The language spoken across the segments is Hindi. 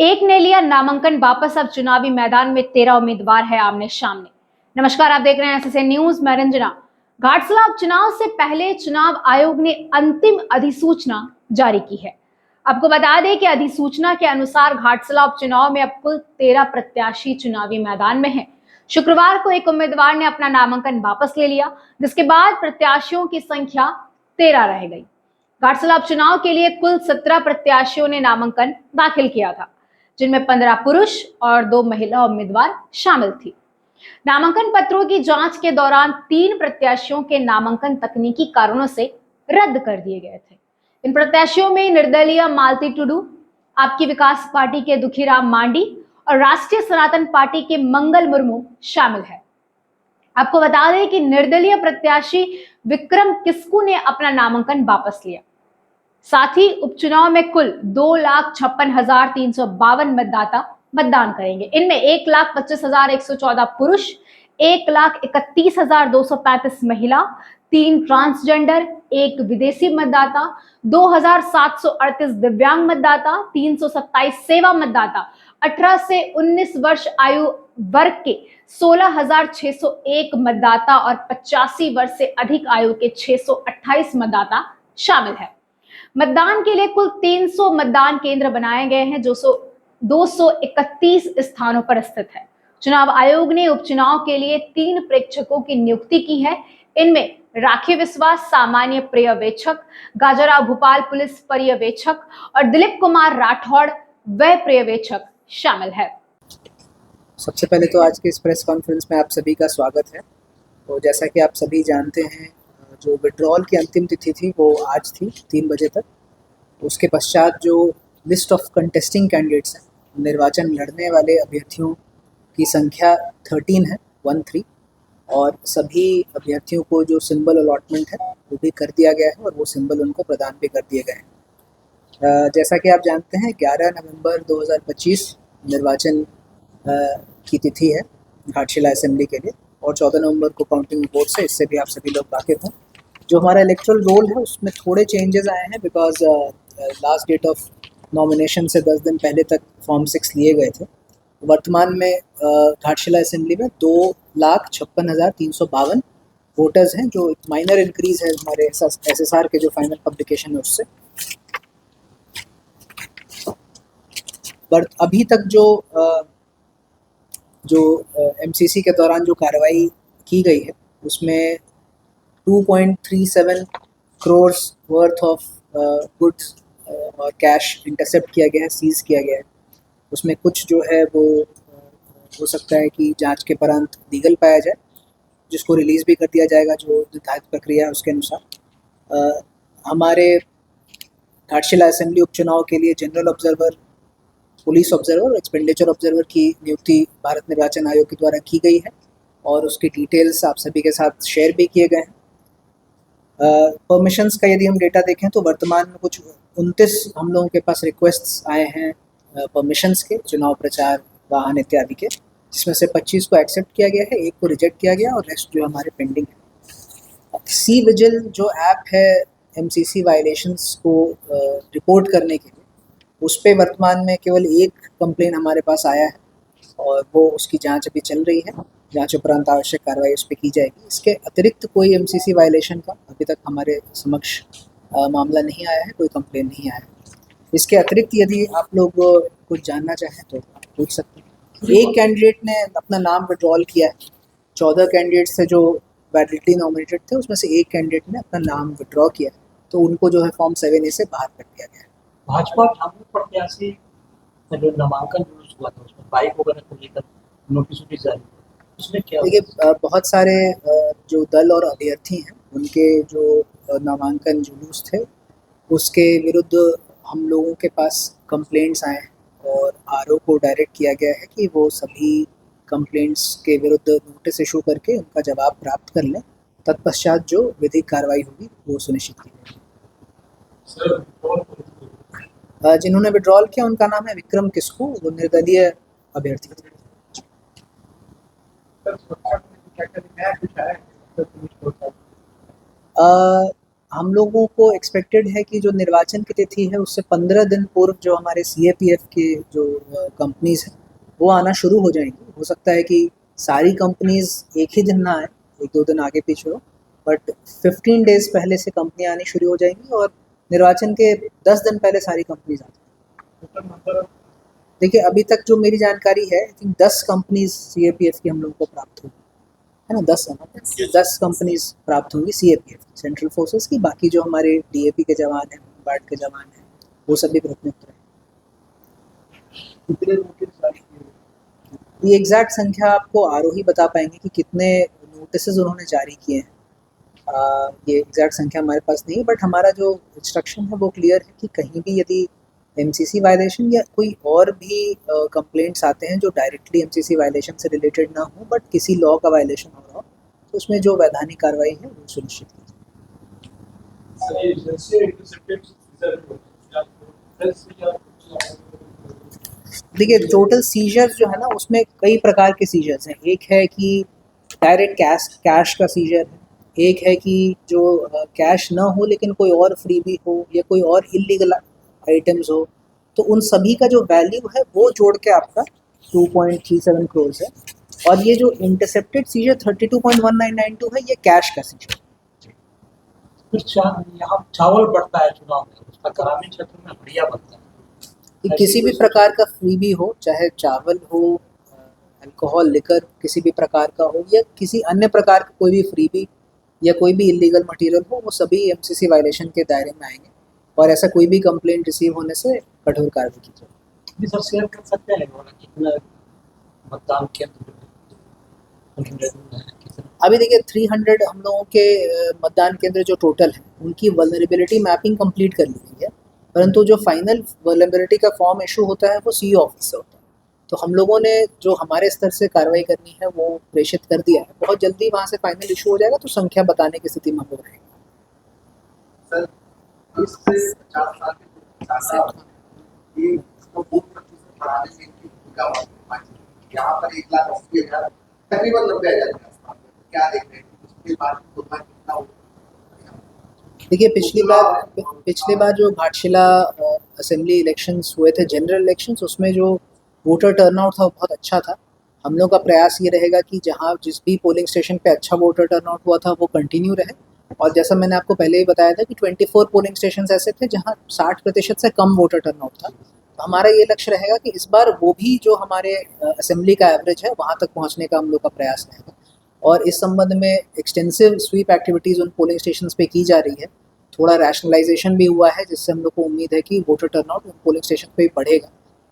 एक ने लिया नामांकन वापस, अब चुनावी मैदान में 13 उम्मीदवार है आमने सामने। नमस्कार, आप देख रहे हैं एसएसएन न्यूज, मैं रंजना। घाटशिला उपचुनाव से पहले चुनाव आयोग ने अंतिम अधिसूचना जारी की है। आपको बता दें कि अधिसूचना के अनुसार घाटशिला उपचुनाव में अब कुल 13 प्रत्याशी चुनावी मैदान में हैं। शुक्रवार को एक उम्मीदवार ने अपना नामांकन वापस ले लिया, जिसके बाद प्रत्याशियों की संख्या 13 रह गई। घाटशिला उपचुनाव के लिए कुल 17 प्रत्याशियों ने नामांकन दाखिल किया था, जिनमें 15 पुरुष और 2 महिला उम्मीदवार शामिल थी। नामांकन पत्रों की जांच के दौरान 3 प्रत्याशियों के नामांकन तकनीकी कारणों से रद्द कर दिए गए थे। इन प्रत्याशियों में निर्दलीय मालती टुडू, आपकी विकास पार्टी के दुखीराम मांडी और राष्ट्रीय सनातन पार्टी के मंगल मुर्मू शामिल है। आपको बता दें कि निर्दलीय प्रत्याशी विक्रम किस्कू ने अपना नामांकन वापस लिया। साथ ही उपचुनाव में कुल 2,56,352 मतदाता मतदान करेंगे। इनमें 1,25,114 पुरुष, 1,31,235 महिला, 3 ट्रांसजेंडर, 1 विदेशी मतदाता, 2,738 दिव्यांग मतदाता, 327 सेवा मतदाता, 18 से 19 वर्ष आयु वर्ग के 16,601 मतदाता और 85 वर्ष से अधिक आयु के 628 मतदाता शामिल है। मतदान के लिए कुल 300 मतदान केंद्र बनाए गए हैं, जो 231 स्थानों पर स्थित है। चुनाव आयोग ने उपचुनाव के लिए 3 प्रेक्षकों की नियुक्ति की है। इनमें राखी विश्वास सामान्य पर्यवेक्षक, गाजरा भोपाल पुलिस पर्यवेक्षक और दिलीप कुमार राठौड़ वह पर्यवेक्षक शामिल है। सबसे पहले तो आज के इस प्रेस कॉन्फ्रेंस में आप सभी का स्वागत है। तो जैसा कि आप सभी जानते हैं, जो विड्रॉल की अंतिम तिथि थी वो आज थी 3 बजे तक। उसके पश्चात जो लिस्ट ऑफ कंटेस्टिंग कैंडिडेट्स हैं, निर्वाचन लड़ने वाले अभ्यर्थियों की संख्या 13 है, 13, और सभी अभ्यर्थियों को जो सिंबल अलॉटमेंट है वो भी कर दिया गया है और वो सिंबल उनको प्रदान भी कर दिए गए हैं। जैसा कि आप जानते हैं, 11 नवंबर 2025 निर्वाचन की तिथि है घाटशिला असेंबली के लिए, और 14 नवंबर को काउंटिंग वोट से, इससे भी आप सभी लोग वाकिफ हैं। जो हमारा इलेक्ट्रल रोल है उसमें थोड़े चेंजेस आए हैं, because last date of nomination से 10 दिन पहले तक फॉर्म 6 लिए गए थे। वर्तमान में घाटशिला असेंबली में 2,56,352 वोटर्स हैं, जो एक माइनर इंक्रीज है हमारे SSR के जो फाइनल पब्लिकेशन है उससे। बट अभी तक जो MCC के दौरान जो कार्रवाई की गई है उसमें 2.37 करोड़ वर्थ ऑफ गुड्स और कैश इंटरसेप्ट किया गया है, सीज किया गया है। उसमें कुछ जो है वो हो सकता है कि जांच के उपरांत लीगल पाया जाए, जिसको रिलीज़ भी कर दिया जाएगा जो निर्धारित प्रक्रिया है उसके अनुसार। हमारे घाटशिला असेंबली उपचुनाव के लिए जनरल ऑब्जर्वर, पुलिस ऑब्जर्वर और एक्सपेंडिचर ऑब्जर्वर की नियुक्ति भारत निर्वाचन आयोग के द्वारा की गई है और उसकी डिटेल्स आप सभी के साथ शेयर भी किए गए हैं। परमिशंस का यदि हम डेटा देखें तो वर्तमान में कुछ 29 हम लोगों के पास रिक्वेस्ट्स आए हैं परमिशंस के, चुनाव प्रचार वाहन इत्यादि के, जिसमें से 25 को एक्सेप्ट किया गया है, 1 को रिजेक्ट किया गया और रेस्ट जो हमारे पेंडिंग है। सी विजिल जो ऐप है MCC वायलेशंस को रिपोर्ट करने के लिए, उस पर वर्तमान में केवल 1 कंप्लेन हमारे पास आया है और वो उसकी जांच अभी चल रही है। जांच उपरांत आवश्यक कार्रवाई उस पर की जाएगी। इसके अतिरिक्त कोई MCC वायलेशन का अभी तक हमारे समक्ष मामला नहीं आया है, कोई कंप्लेन नहीं आया है। इसके अतिरिक्त यदि आप लोग कुछ जानना चाहें तो पूछ सकते हैं। एक कैंडिडेट ने अपना नाम विड्रॉल किया है। 14 कैंडिडेट से जो वैलिडली नॉमिनेटेड थे उसमें से एक कैंडिडेट ने अपना नाम विड्रॉ किया है, तो उनको जो है फॉर्म 7A से बाहर कर दिया गया है। भाजपा ठाकुर प्रत्याशी का जो नामांकन हुआ था उसमें बाइक वगैरह को लेकर नोटिस जारी, उसमें क्या? देखिए, बहुत सारे जो दल और अभ्यर्थी हैं उनके जो नामांकन जुलूस थे उसके विरुद्ध हम लोगों के पास कंप्लेंट्स आए हैं और RO को डायरेक्ट किया गया है कि वो सभी कंप्लेंट्स के विरुद्ध नोटिस इशू करके उनका जवाब प्राप्त कर लें। तत्पश्चात जो विधिक कार्रवाई होगी वो सुनिश्चित की जाएगी। जिन्होंने विड्रॉल किया उनका नाम है विक्रम किस्कू, वो निर्दलीय अभ्यर्थी थे। हम लोगों को एक्सपेक्टेड है कि जो निर्वाचन की तिथि है उससे 15 दिन पूर्व जो हमारे CAPF के जो कंपनीज हैं वो आना शुरू हो जाएंगी। हो सकता है कि सारी कंपनीज एक ही दिन ना आए, एक दो दिन आगे पीछे हो, बट 15 डेज पहले से कंपनियाँ आनी शुरू हो जाएंगी और निर्वाचन के 10 दिन पहले सारी कंपनीज आ जाएंगी। देखिए अभी तक जो मेरी जानकारी है, आई थिंक 10 कंपनीज CAPF की हम लोगों को प्राप्त होगी, है ना, 10 कंपनीज प्राप्त होंगी CAPF सेंट्रल फोर्सेस की। बाकी जो हमारे DAP के जवान हैं, होमगार्ड के जवान हैं, वो सभी प्रमुख रहे। ये एग्जैक्ट संख्या आपको आरोही बता पाएंगे कि कितने नोटिस उन्होंने जारी किए हैं। ये एग्जैक्ट संख्या हमारे पास नहीं है, बट हमारा जो इंस्ट्रक्शन है वो क्लियर है कि कहीं भी यदि MCC वायलेशन या कोई और भी कंप्लेंट्स आते हैं जो डायरेक्टली MCC वायलेशन से रिलेटेड ना हो बट किसी लॉ का वायलेशन हो रहा हो, तो उसमें जो वैधानिक कार्रवाई है वो सुनिश्चित की जाए। देखिए टोटल सीजर्स जो है ना उसमें कई प्रकार के सीजर्स हैं। एक है कि डायरेक्ट कैश का सीजर है, एक है कि जो कैश ना हो लेकिन कोई और फ्रीबी हो या कोई और इलीगल आइटम्स हो, तो उन सभी का जो वैल्यू है वो जोड़ के आपका 2.37 करोड़ है। और ये जो इंटरसेप्टेड सीजर 32.1992 है, ये कैश का सीजर। यहाँ चावल बढ़ता है चुनाव में, उसका ग्रामीण क्षेत्र में बढ़िया बनता है। कि किसी भी प्रकार का फ्रीबी हो, चाहे चावल हो, अल्कोहल, लिकर किसी भी प्रकार का हो या किसी अन्य प्रकार का कोई भी फ्रीबी या कोई भी इलीगल मटेरियल हो, वो सभी MCC वायलेशन के दायरे में आएंगे और ऐसा कोई भी कंप्लेंट रिसीव होने से कठोर कार्रवाई की जाएगी। सर शेयर कर सकते हैं कितना मतदान केंद्र? अभी देखिए 300 हम लोगों के मतदान केंद्र जो टोटल है उनकी वल्नरेबिलिटी मैपिंग कंप्लीट कर ली गई है, परंतु जो फाइनल वल्नरेबिलिटी का फॉर्म इशू होता है वो CEO ऑफिस से होता है। तो हम लोगों ने जो हमारे स्तर से कार्रवाई करनी है वो प्रेषित कर दिया है। बहुत जल्दी वहाँ से फाइनल इशू हो जाएगा तो संख्या बताने की स्थिति में हम लोग रहेंगे। सर, 20 से 50 साल के ये इसको 2% बढ़ाने में इनकी भूमिका होगी। यहाँ पर 1,80,000 तकरीबन 90,000 के आसपास। क्या देख रहे हैं पिछली बार की तुलना कितना हो? देखिए पिछली बार जो घाटशिला असेंबली इलेक्शंस हुए थे, जनरल इलेक्शंस, उसमें जो वोटर टर्नआउट था वो बहुत अच्छा था। हम लोग का प्रयास ये रहेगा कि जहाँ जिस भी पोलिंग स्टेशन पे अच्छा वोटर टर्नआउट हुआ था वो कंटिन्यू रहे। और जैसा मैंने आपको पहले ही बताया था कि 24 पोलिंग स्टेशन ऐसे थे जहाँ 60% से कम वोटर टर्नआउट था। तो हमारा ये लक्ष्य रहेगा कि इस बार वो भी जो हमारे असेंबली का एवरेज है वहाँ तक पहुँचने का हम लोग का प्रयास रहेगा। और इस संबंध में एक्सटेंसिव स्वीप एक्टिविटीज़ उन पोलिंग स्टेशंस पे की जा रही है। थोड़ा रैशनलाइजेशन भी हुआ है जिससे हम लोग को उम्मीद है कि वोटर टर्नआउट उन पोलिंग स्टेशन पे ही बढ़ेगा।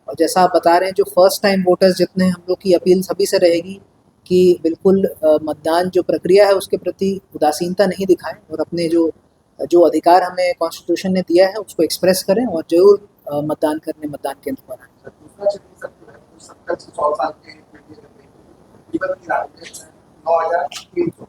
और जैसा आप बता रहे हैं, जो फर्स्ट टाइम वोटर्स जितने, हम लोग की अपील सभी से रहेगी कि बिल्कुल मतदान जो प्रक्रिया है उसके प्रति उदासीनता नहीं दिखाएं और अपने जो अधिकार हमें कॉन्स्टिट्यूशन ने दिया है उसको एक्सप्रेस करें और जरूर मतदान करने मतदान केंद्र पर आएँ। दूसरा चक्कर 70 से 100 साल के तकरीबन 9,300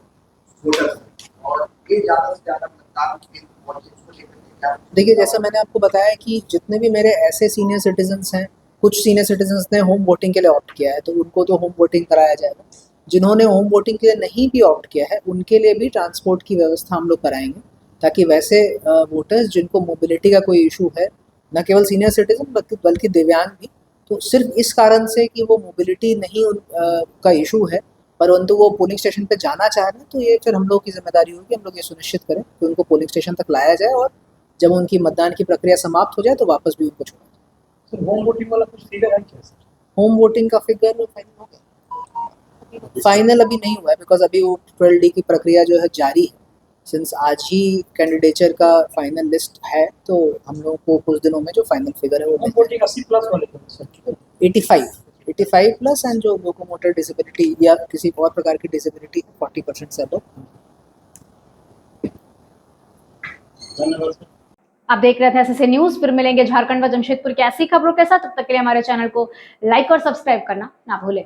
वोटर्स और ये ज़्यादा से ज़्यादा मतदान केंद्र पहुंचे, उसको लेकर क्या? देखिए जैसा मैंने आपको बताया कि जितने भी मेरे ऐसे सीनियर सिटीजन्स हैं, कुछ सीनियर सिटीजन्स ने होम वोटिंग के लिए ऑप्ट किया है तो उनको तो होम वोटिंग कराया जाएगा। जिन्होंने होम वोटिंग के लिए नहीं भी ऑप्ट किया है उनके लिए भी ट्रांसपोर्ट की व्यवस्था हम लोग कराएंगे, ताकि वैसे वोटर्स जिनको मोबिलिटी का कोई इशू है, न केवल सीनियर सिटीजन बल्कि दिव्यांग भी, तो सिर्फ इस कारण से कि वो मोबिलिटी नहीं का इशू है परंतु वो पोलिंग स्टेशन पे जाना चाह रहे हैं, तो ये फिर हम लोग की जिम्मेदारी होगी, हम लोग ये सुनिश्चित करें कि उनको पोलिंग स्टेशन तक लाया जाए और जब उनकी मतदान की प्रक्रिया समाप्त हो जाए तो वापस भी उनको छोड़ा जाए। सर होम वोटिंग वाला कुछ फिगर है क्या? होम वोटिंग का फिगर फाइनल हो गया? फाइनल अभी नहीं हुआ है बिकॉज अभी वो 12D की प्रक्रिया जो है जारी है। सिंस आज ही कैंडिडेचर का फाइनल लिस्ट है तो हम लोगों को कुछ दिनों में जो फाइनल फिगर है वो होम वोटिंग 80+ वाले को सर 85 प्लस एंड जो लोकोमोटर डिसेबिलिटी या किसी और प्रकार की डिसेबिलिटी 40% से अबव। धन्यवाद सर। आप देख रहे थे SSA न्यूज। फिर मिलेंगे झारखंड व जमशेदपुर की ऐसी खबरों के साथ। तब तक के लिए हमारे चैनल को लाइक और सब्सक्राइब करना ना भूलें।